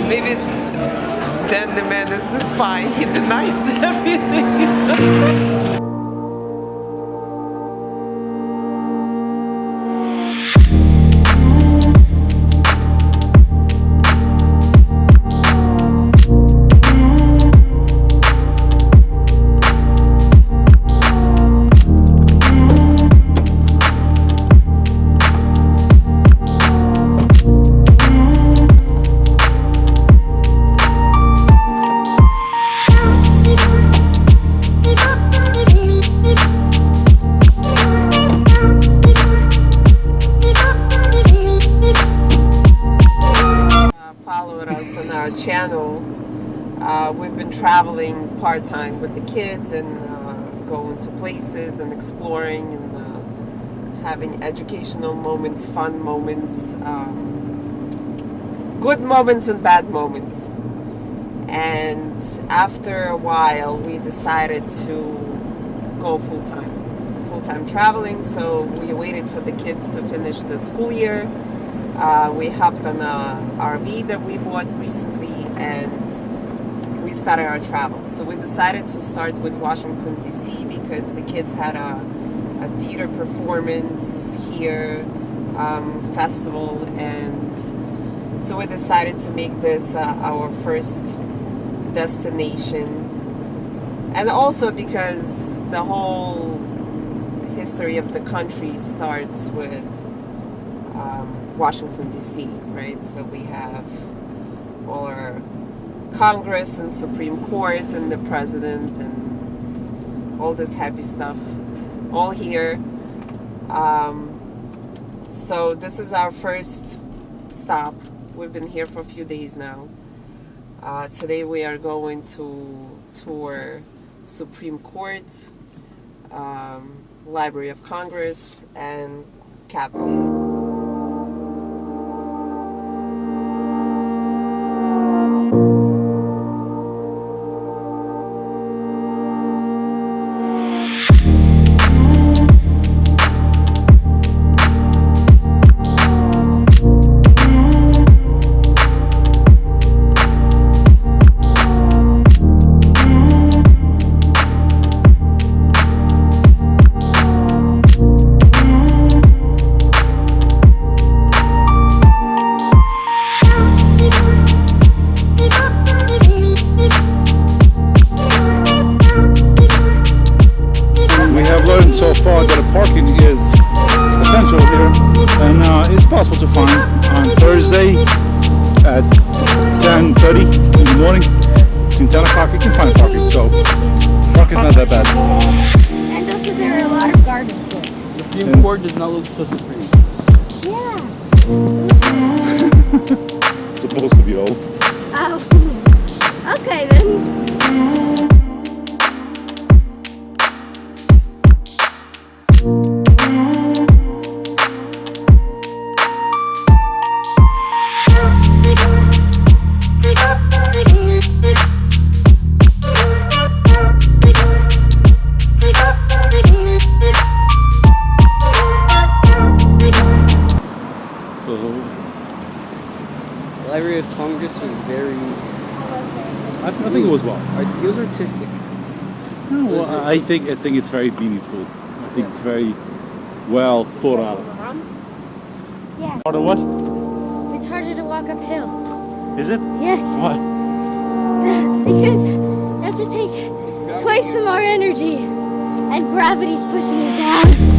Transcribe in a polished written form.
Maybe then the man is the spy. He denies everything. Followed us on our channel. We've been traveling part-time with the kids and going to places and exploring and having educational moments, fun moments, good moments and bad moments. And after a while we decided to go full-time traveling, so we waited for the kids to finish the school year. We hopped on a RV that we bought recently and we started our travels. So we decided to start with Washington, D.C. because the kids had a theater performance here, festival, and so we decided to make this our first destination. And also because the whole history of the country starts with Washington, D.C., right? So we have all our Congress and Supreme Court and the President and all this happy stuff all here. So this is our first stop. We've been here for a few days now. Today we are going to tour Supreme Court, Library of Congress, and Capitol. So far that parking is essential here, and it's possible to find on Thursday at 10:30 in the morning. Between 10 o'clock you can find parking, so parking's not that bad. And also there are a lot of gardens here. The Supreme Court does not look so supreme. Yeah. It's supposed to be old. Oh. Okay then. The Library of Congress was very... I think it was well. It was artistic. No, well, I think it's very meaningful. I think it's very well thought out. Yeah. Harder what? It's harder to walk uphill. Is it? Yes. Why? Because you have to take twice the more energy and gravity's pushing you down.